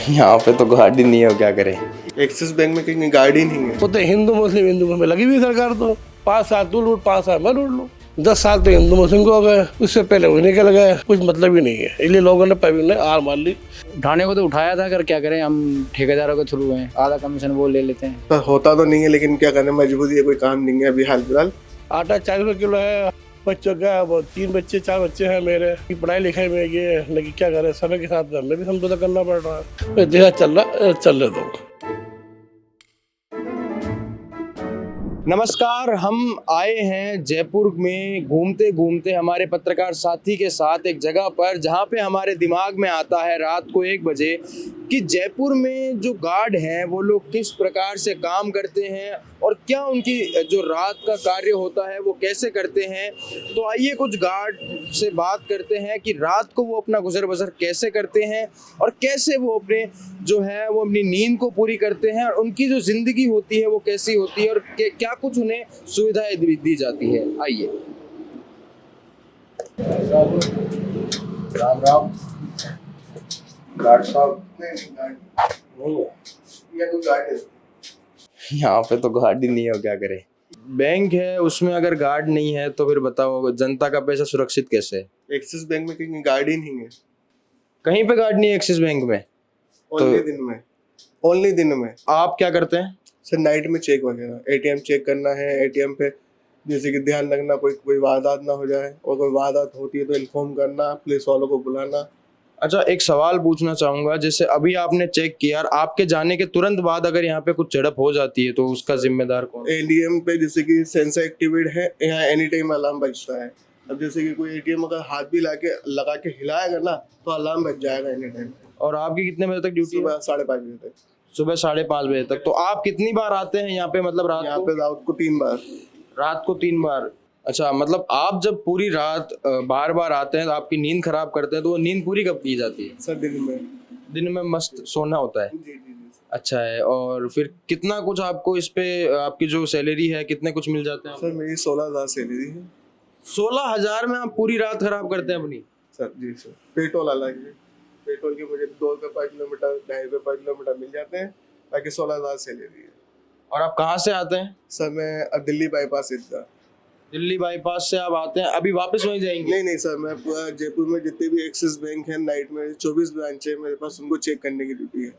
यहाँ पे तो गार्ड ही नहीं है, क्या करें। एक्सिस बैंक में कहीं गार्ड ही नहीं है। वो तो हिंदू मुस्लिम में लगी हुई सरकार। तो 5 साल तू लूट, 5 साल मैं लूट लूँ। 10 साल तो हिंदू मुस्लिम को हो गए, उससे पहले वो निकल गए। कुछ मतलब ही नहीं है, इसलिए लोगों ने पहले ने हार मान ली। उठाने को तो उठाया था, अगर क्या करें, हम ठेकेदारों के थ्रू हैं, आधा कमीशन वो ले लेते हैं। पर होता तो नहीं है, लेकिन क्या करना, मजबूरी है, कोई काम नहीं है अभी हाल फिलहाल। आटा 40 रुपये किलो है। बच्चों का वो 3 बच्चे 4 बच्चे हैं मेरे की पढ़ाई लिखाई में ये, लेकिन क्या करें, समय के साथ हमें भी समझौता करना पड़ रहा है। देश चल रहा, चल रहे दो। नमस्कार, हम आए हैं जयपुर में घूमते घूमते हमारे पत्रकार साथी के साथ एक जगह पर जहां पे हमारे दिमाग में आता है रात को 1 बजे कि जयपुर में जो गार्ड हैं वो लोग किस प्रकार से काम करते हैं और क्या उनकी जो रात का कार्य होता है वो कैसे करते हैं। तो आइए कुछ गार्ड से बात करते हैं कि रात को वो अपना गुजर बसर कैसे करते हैं और कैसे वो अपने जो है वो अपनी नींद को पूरी करते हैं और उनकी जो जिंदगी होती है वो कैसी होती है और क्या कुछ उन्हें सुविधाएं दी जाती है। आइए। राम राम। गार्ड साहब नहीं है या कोई गार्ड है? यहाँ पे तो गार्ड ही नहीं है, क्या करें। बैंक है, उसमें अगर गार्ड नहीं है तो फिर बताओ जनता का पैसा सुरक्षित कैसे है। एक्सिस बैंक में कहीं गार्ड ही नहीं है। कहीं पे गार्ड नहीं है एक्सिस बैंक में। ओनली दिन में, ओनली दिन में। आप क्या करते हैं? सर नाइट में चेक वगैरह, एटीएम चेक करना है, एटीएम पे जैसे कि ध्यान रखना कोई वारदात ना हो जाए, और कोई वारदात होती है तो इन्फॉर्म करना, पुलिस वालों को बुलाना। अच्छा, एक सवाल पूछना चाहूंगा, जैसे अभी आपने चेक किया और आपके जाने के तुरंत बाद अगर यहाँ पे कुछ झड़प हो जाती है तो उसका जिम्मेदार कौन? एटीएम पे जैसे कि सेंसर एक्टिवेट है, यहाँ एनी टाइम अलार्म बजता है। अब जैसे कि कोई एटीएम अगर हाथ भी लगा के हिलाएगा ना तो अलार्म बज जाएगा एनी टाइम। और आपकी कितने बजे तक ड्यूटी है? सुबह 5:30 बजे तक। सुबह 5:30 बजे तक। तो आप कितनी बार आते हैं यहाँ पे, मतलब रात यहाँ को? पे रात को 3 बार। रात को 3 बार। अच्छा, मतलब आप जब पूरी रात बार बार आते हैं तो आपकी नींद खराब करते हैं, तो वो नींद पूरी कब की जाती है? सर दिन में मस्त सोना होता है। जी। अच्छा है। और फिर कितना कुछ आपको इस पे आपकी जो सैलरी है कितने कुछ मिल जाते हैं? सर मेरी 16,000 सैलरी है। 16,000 में आप पूरी रात खराब करते हैं अपनी? सर जी सर, पेट्रोल अलग है। पेट्रोल के मुझे 2 रुपये पर किलोमीटर, 2.5 रुपये पर किलोमीटर मिल जाते हैं, बाकी 16,000 सैलरी है। और आप कहाँ से आते हैं? सर मैं दिल्ली बाईपास इतना। दिल्ली बाईपास से आप आते हैं, अभी वापस वहीं जाएंगे? नहीं सर, मैं पूरा जयपुर में जितने भी एक्सिस बैंक है, नाइट में 24 ब्रांच है मेरे पास, उनको चेक करने की ड्यूटी है।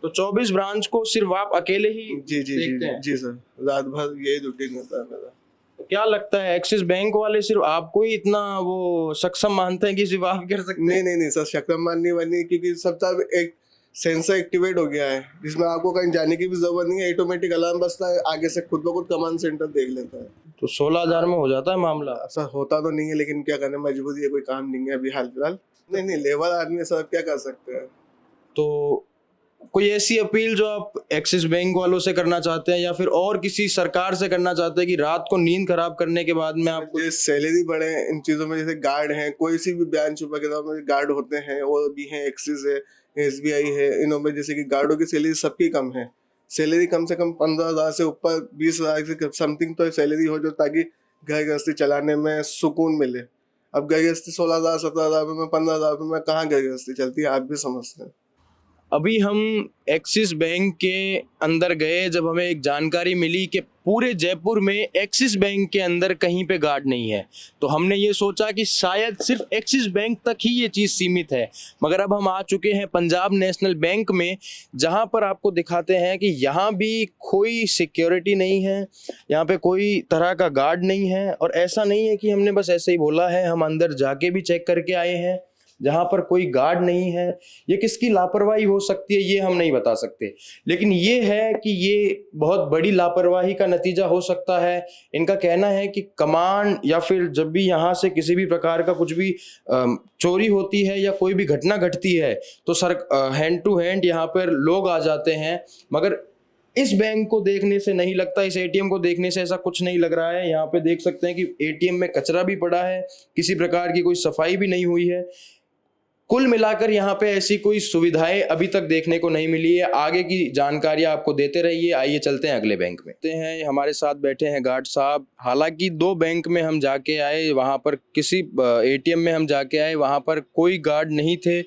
तो 24 ब्रांच को सिर्फ आप अकेले ही जी देखते हैं? जी सर, रात भर यही रूटीन होता है मेरा। तो क्या लगता है एक्सिस बैंक वाले सिर्फ आपको ही इतना वो सक्षम मानते हैं कि सिर्फ आप कर सकते हैं? नहीं सर, शक्ल माननी वाली, क्योंकि सबका एक सेंसर एक्टिवेट हो गया है जिसमें आपको कहीं जाने की भी जरूरत नहीं है, ऑटोमेटिक अलार्म बजता है, आगे से खुद ब खुद कमांड सेंटर देख लेता है। तो 16,000 में हो जाता है मामला? सर होता तो नहीं है, लेकिन क्या करना, मजबूरी है, कोई काम नहीं है अभी हाल फिलहाल। नहीं लेबर आदमी है सर, क्या कर सकते हैं। तो कोई ऐसी अपील जो आप एक्सिस बैंक वालों से करना चाहते हैं या फिर और किसी सरकार से करना चाहते हैं कि रात को नींद खराब करने के बाद में आपको जो सैलरी बढ़े इन चीज़ों में, जैसे गार्ड हैं, कोई सी भी ब्रांच वगैरह में गार्ड होते हैं, और भी हैं, एक्सिस है, SBI है, इनों में जैसे कि गार्डों की सैलरी सबकी कम है। सैलरी कम से कम 15,000 से ऊपर 20,000 से समथिंग तो सैलरी हो, जो ताकि घर गृहस्थी चलाने में सुकून मिले। अब घर गृहस्थी 16,000 17,000 रुपये में, 15,000 रुपये में कहाँ घर गृहस्थी चलती है, आप भी समझते हैं। अभी हम एक्सिस बैंक के अंदर गए जब हमें एक जानकारी मिली कि पूरे जयपुर में एक्सिस बैंक के अंदर कहीं पे गार्ड नहीं है, तो हमने ये सोचा कि शायद सिर्फ एक्सिस बैंक तक ही ये चीज़ सीमित है। मगर अब हम आ चुके हैं पंजाब नेशनल बैंक में, जहां पर आपको दिखाते हैं कि यहाँ भी कोई सिक्योरिटी नहीं है, यहाँ पे कोई तरह का गार्ड नहीं है। और ऐसा नहीं है कि हमने बस ऐसे ही बोला है, हम अंदर जाके भी चेक करके आए हैं जहां पर कोई गार्ड नहीं है। ये किसकी लापरवाही हो सकती है ये हम नहीं बता सकते, लेकिन ये है कि ये बहुत बड़ी लापरवाही का नतीजा हो सकता है। इनका कहना है कि कमांड या फिर जब भी यहाँ से किसी भी प्रकार का कुछ भी चोरी होती है या कोई भी घटना घटती है तो सर हैंड टू हैंड यहाँ पर लोग आ जाते हैं। मगर इस बैंक को देखने से नहीं लगता, इस एटीएम को देखने से ऐसा कुछ नहीं लग रहा है। यहाँ पे देख सकते हैं कि एटीएम में कचरा भी पड़ा है, किसी प्रकार की कोई सफाई भी नहीं हुई है। कुल मिलाकर यहाँ पे ऐसी कोई सुविधाएं अभी तक देखने को नहीं मिली है। आगे की जानकारियां आपको देते रहिए। आइए चलते हैं अगले बैंक में। हमारे साथ बैठे हैं गार्ड साहब। हालांकि 2 बैंक में हम जाके आए, वहां पर किसी एटीएम में हम जाके आए, वहां पर कोई गार्ड नहीं थे।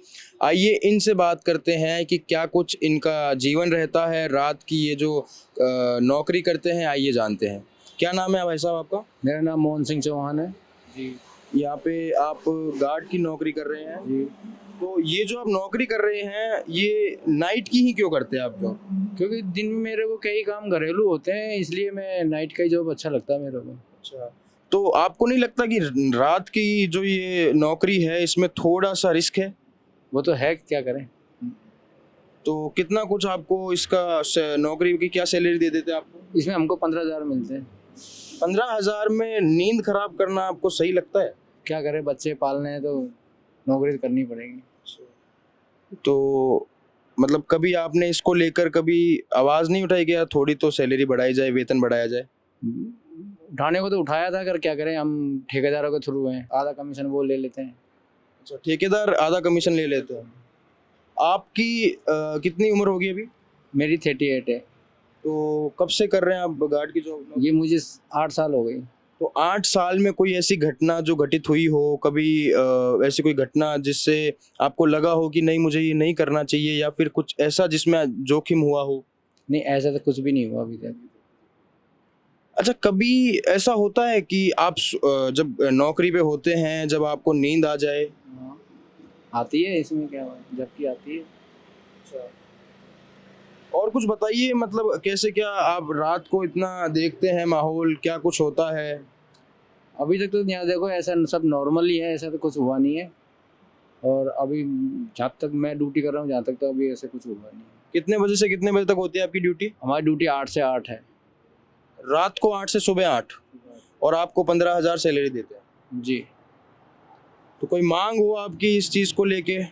आइए इनसे बात करते हैं कि क्या कुछ इनका जीवन रहता है, रात की ये जो नौकरी करते हैं। आइए जानते हैं। क्या नाम है भाई साहब आपका? मेरा नाम मोहन सिंह चौहान है जी। यहाँ पे आप गार्ड की नौकरी कर रहे हैं जी। तो ये जो आप नौकरी कर रहे हैं ये नाइट की ही क्यों करते हैं आप जॉब? क्योंकि दिन में मेरे को कई काम घरेलू होते हैं, इसलिए मैं नाइट का ही जॉब अच्छा लगता है मेरे को। अच्छा, तो आपको नहीं लगता कि रात की जो ये नौकरी है इसमें थोड़ा सा रिस्क है? वो तो है, क्या करें। तो कितना कुछ आपको इसका नौकरी की क्या सैलरी दे देते हैं आपको? इसमें हमको 15,000 मिलते हैं। 15,000 में नींद खराब करना आपको सही लगता है? क्या करें, बच्चे पालने हैं तो नौकरी तो करनी पड़ेगी। तो मतलब कभी आपने इसको लेकर कभी आवाज नहीं उठाई कि यार थोड़ी तो सैलरी बढ़ाई जाए, वेतन बढ़ाया जाए? उठाने को तो उठाया था, अगर क्या करें, हम ठेकेदारों के थ्रू हैं, आधा कमीशन वो ले लेते हैं। अच्छा, ठेकेदार आधा कमीशन ले लेते हैं। आपकी कितनी उम्र होगी अभी? मेरी 38 है। तो कब से कर रहे हैं आप गार्ड की जॉब? ये मुझे 8 साल हो गई। तो 8 साल में कोई ऐसी घटना जो घटित हुई हो, कभी ऐसी कोई घटना जिससे आपको लगा हो कि नहीं मुझे ये नहीं करना चाहिए, या फिर कुछ ऐसा जिसमें जोखिम हुआ हो? नहीं, ऐसा तो कुछ भी नहीं हुआ अभी तक। अच्छा, कभी ऐसा होता है कि आप जब नौकरी पे होते हैं, जब आपको नींद आ जाए? आती है, इसमें क्या हुआ, जबकि आती है। और कुछ बताइए, मतलब कैसे क्या आप रात को इतना देखते हैं माहौल, क्या कुछ होता है? अभी तक तो यहाँ देखो ऐसा सब नॉर्मल ही है, ऐसा तो कुछ हुआ नहीं है। और अभी जहाँ तक मैं ड्यूटी कर रहा हूँ, जहाँ तक तो अभी ऐसे कुछ हुआ नहीं है। कितने बजे से कितने बजे तक होती है आपकी ड्यूटी? हमारी ड्यूटी 8 से 8 है। रात को 8 से सुबह 8, और आपको 15,000 सैलरी देते हैं जी। तो कोई मांग हो आपकी इस चीज़ को लेके?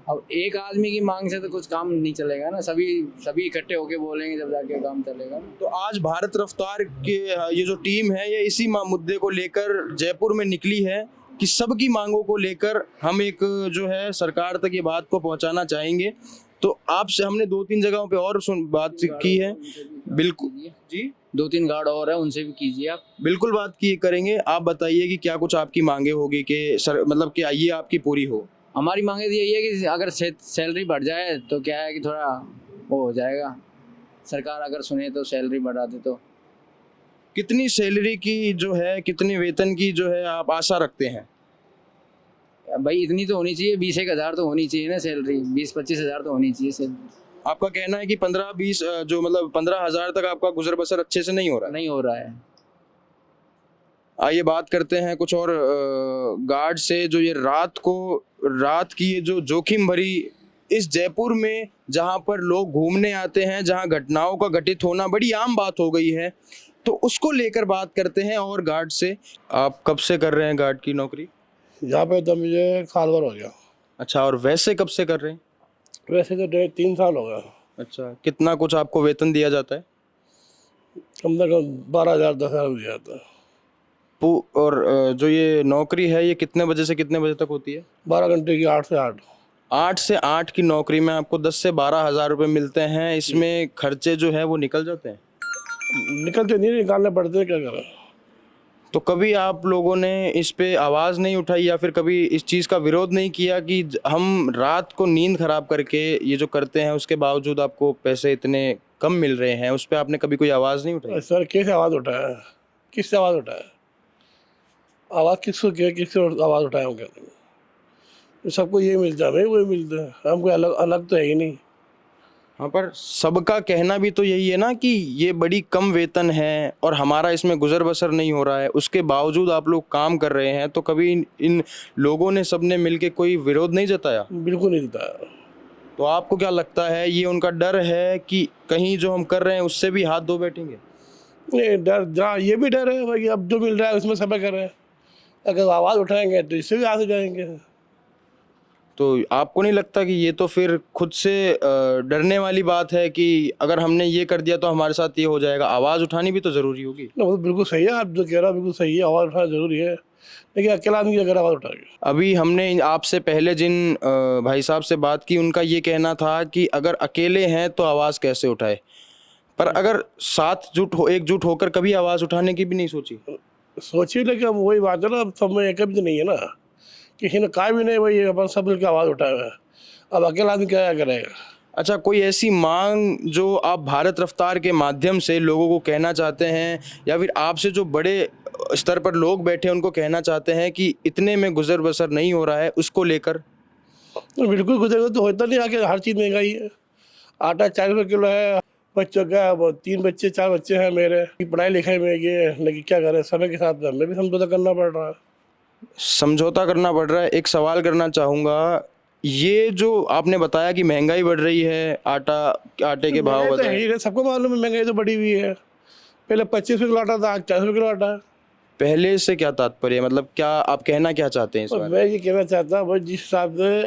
अब एक आदमी की मांग से तो कुछ काम नहीं चलेगा ना, सभी इकट्ठे होके बोलेंगे जब जाके काम चलेगा ना। तो आज भारत रफ्तार के ये जो टीम है ये इसी मुद्दे को लेकर जयपुर में निकली है कि सबकी मांगों को लेकर हम एक जो है सरकार तक ये बात को पहुंचाना चाहेंगे। तो आपसे हमने 2-3 जगहों पे और बात की है। बिल्कुल जी, 2-3 गार्ड और है, उनसे भी कीजिए आप। बिल्कुल बात की करेंगे। आप बताइए कि क्या कुछ आपकी मांगे होगी कि सर, मतलब कि ये आपकी पूरी हो। हमारी मांगे तो यही है कि अगर सैलरी बढ़ जाए तो क्या है कि थोड़ा वो हो जाएगा, सरकार अगर सुने तो सैलरी बढ़ा दे। तो कितनी सैलरी की जो है, कितनी वेतन की जो है आप आशा रखते हैं? भाई इतनी तो होनी चाहिए, 20-1 हज़ार तो होनी चाहिए ना सैलरी, 20-25 हज़ार तो होनी चाहिए सैलरी। आपका कहना है कि 15-20 जो मतलब 15,000 तक आपका गुजर बसर अच्छे से नहीं हो रहा है? नहीं हो रहा है। आइए बात करते हैं कुछ और गार्ड से, जो ये रात की ये जो जोखिम भरी इस जयपुर में जहां पर लोग घूमने आते हैं, जहां घटनाओं का घटित होना बड़ी आम बात हो गई है, तो उसको लेकर बात करते हैं और गार्ड से। आप कब से कर रहे हैं गार्ड की नौकरी? यहाँ पे तो मुझे 1 साल भर हो गया। अच्छा, और वैसे कब से कर रहे हैं? वैसे तो 3 साल हो गया। अच्छा, कितना कुछ आपको वेतन दिया जाता है? कम से कम 12,000 10,000 दिया था। और जो ये नौकरी है ये कितने बजे से कितने बजे तक होती है? 12 घंटे की, 8 से 8। 8 से 8 की नौकरी में आपको 10 से 12,000 रुपये मिलते हैं। इसमें खर्चे जो है वो निकल जाते हैं? निकलते नहीं, निकालने पड़ते हैं, क्या करें। तो कभी आप लोगों ने इस पे आवाज़ नहीं उठाई, या फिर कभी इस चीज़ का विरोध नहीं किया कि हम रात को नींद खराब करके ये जो करते हैं उसके बावजूद आपको पैसे इतने कम मिल रहे हैं, उस पर आपने कभी कोई आवाज़ नहीं उठाई? सर कैसे आवाज़ उठाया, किससे आवाज़ उठाया, आवाज़ किसको किया, किससे आवाज़ उठाया हम कहते हैं। सबको ये मिलता है, भाई वही मिलता है, हमको अलग अलग तो है ही नहीं। हाँ, पर सबका कहना भी तो यही है ना कि ये बड़ी कम वेतन है और हमारा इसमें गुजर बसर नहीं हो रहा है, उसके बावजूद आप लोग काम कर रहे हैं। तो कभी इन लोगों ने सबने मिलके कोई विरोध नहीं जताया? बिल्कुल नहीं जताया। तो आपको क्या लगता है, ये उनका डर है कि कहीं जो हम कर रहे हैं उससे भी हाथ धो बैठेंगे? नहीं, डर जहाँ ये भी डर है भाई, अब जो मिल रहा है उसमें सब कर रहे हैं, अगर आवाज़ उठाएंगे तो इससे भी आगे जाएंगे। तो आपको नहीं लगता कि ये तो फिर खुद से डरने वाली बात है कि अगर हमने ये कर दिया तो हमारे साथ ये हो जाएगा? आवाज़ उठानी भी तो ज़रूरी होगी ना, वो तो बिल्कुल सही है, आप जो कह रहे हो बिल्कुल सही है, आवाज़ उठाना ज़रूरी है। लेकिन अकेला आदमी अगर आवाज़ उठाएगा। अभी हमने आपसे पहले जिन भाई साहब से बात की उनका ये कहना था कि अगर अकेले हैं तो आवाज़ कैसे उठाए, पर अगर साथ जुट हो एकजुट होकर कभी आवाज़ उठाने की भी नहीं सोची। सोचिए, लेकिन अब वही बात है ना, अब सब में एक भी तो नहीं है ना, किसी ने कहा भी नहीं भाई अपन सब मिलकर आवाज़ उठाए हुए हैं। अब अकेला आदमी क्या करेगा। अच्छा, कोई ऐसी मांग जो आप भारत रफ्तार के माध्यम से लोगों को कहना चाहते हैं, या फिर आपसे जो बड़े स्तर पर लोग बैठे हैं उनको कहना चाहते हैं कि इतने में गुजर बसर नहीं हो रहा है, उसको लेकर? तो बिल्कुल गुजर तो होता नहीं, आके हर चीज़ महंगाई है। आटा 40 रुपये किलो है, बच्चों का वो 3 बच्चे 4 बच्चे हैं मेरे, पढ़ाई लिखाई में ये, लेकिन क्या करें, समय के साथ हमें भी समझौता करना पड़ रहा है। समझौता करना पड़ रहा है। एक सवाल करना चाहूँगा, ये जो आपने बताया कि महंगाई बढ़ रही है, आटे के भाव महंगाई तो बताए, है ही, सबको मालूम है महंगाई तो बढ़ी हुई है। पहले 25 रुपये किलो आटा था, आज 40 रुपये किलो आटा है। पहले से क्या तात्पर्य है, मतलब क्या आप कहना क्या चाहते हैं इस और बारे में? मैं ये कहना चाहता हूँ भाई, जिस हिसाब से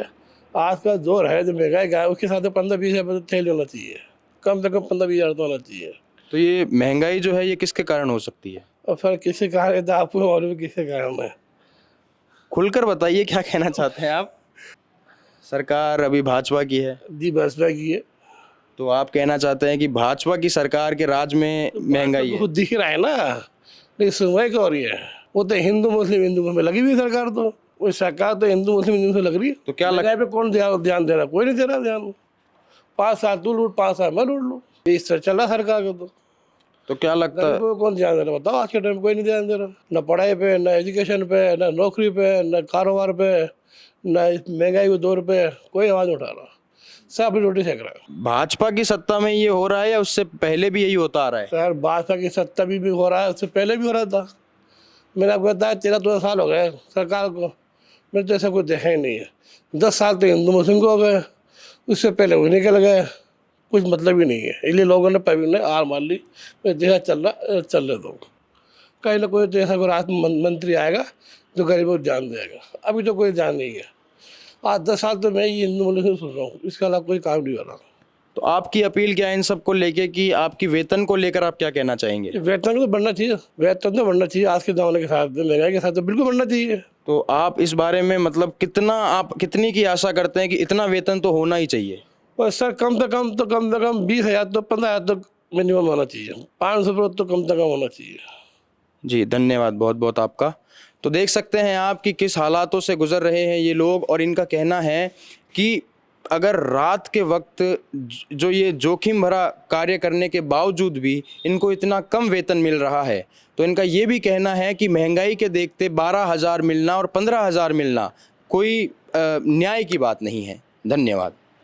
आज का दौर है, जो महंगाई का है, उसके हिसाब से 15-20 हज़ार तेल होना चाहिए, कम से कम 15-20 हज़ार तो होना चाहिए। तो ये महंगाई जो है ये किसके कारण हो सकती है? और फिर किसके कारण है तो आपको मालूम है किसके कारण है। खुलकर बताइए, क्या कहना चाहते हैं आप? सरकार अभी भाजपा की है, जी भाजपा की है, तो आप कहना चाहते हैं कि भाजपा की सरकार के राज में महंगाई है। खुद दिख रहा है ना, लेकिन सुनवाई क्या हो रही है? वो तो हिंदू मुस्लिम में लगी हुई है सरकार, तो वो सरकार तो हिंदू मुस्लिम से लग रही है। तो क्या महंगाई पे कौन ध्यान दे रहा? कोई नहीं दे रहा ध्यान। 5 साल तू लूट, 5 साल मैं लूट लूँ, इस तरह चल रहा सरकार को। तो क्या लगता है, गरीबों को कौन ध्यान दे रहा बताओ? आज के टाइम कोई नहीं ध्यान दे रहा, ना पढ़ाई पे, ना एजुकेशन पे, ना नौकरी पे, ना कारोबार पे, ना इस महंगाई के दौर पे कोई आवाज़ उठा रहा, सब अपनी रोटी सेक रहा है। भाजपा की सत्ता में ये हो रहा है या उससे पहले भी यही होता आ रहा है? सर भाजपा की सत्ता भी हो रहा है, उससे पहले भी हो रहा था। मैंने आपको बताया 13-14 साल हो गए सरकार को, मैंने तो ऐसा कुछ देखा ही नहीं है। 10 साल तो हिंदू मुस्लिम को हो गए, उससे पहले वो निकल गए, कुछ मतलब ही नहीं है। इसलिए लोगों ने पहले ने हार मान ली, जैसा चल रहे दो, कहीं ना कोई तो ऐसा कोई राज मंत्री आएगा जो गरीबों को ध्यान देगा। अभी तो कोई ध्यान नहीं है। आज 10 साल तो मैं ही हिंदू मुस्लिम सुन रहा हूँ, इसके अलावा कोई काम नहीं हो रहा। तो आपकी अपील क्या है इन सब को लेके, कि आपकी वेतन को लेकर आप क्या कहना चाहेंगे? वेतन तो बढ़ना चाहिए, वेतन तो बढ़ना चाहिए। आज के ज़माने के साथ, महंगाई के साथ तो बिल्कुल बढ़ना चाहिए। तो आप इस बारे में मतलब कितनी की आशा करते हैं कि इतना वेतन तो होना ही चाहिए? और सर कम से कम 20,000 तो 15,000 तो मिनिमम होना चाहिए, 500 रुपये तो कम से कम होना चाहिए। जी धन्यवाद बहुत बहुत आपका। तो देख सकते हैं आप कि किस हालातों से गुजर रहे हैं ये लोग, और इनका कहना है कि अगर रात के वक्त जो ये जोखिम भरा कार्य करने के बावजूद भी इनको इतना कम वेतन मिल रहा है, तो इनका ये भी कहना है कि महंगाई के देखते 12,000 मिलना और 15,000 मिलना कोई न्याय की बात नहीं है। धन्यवाद।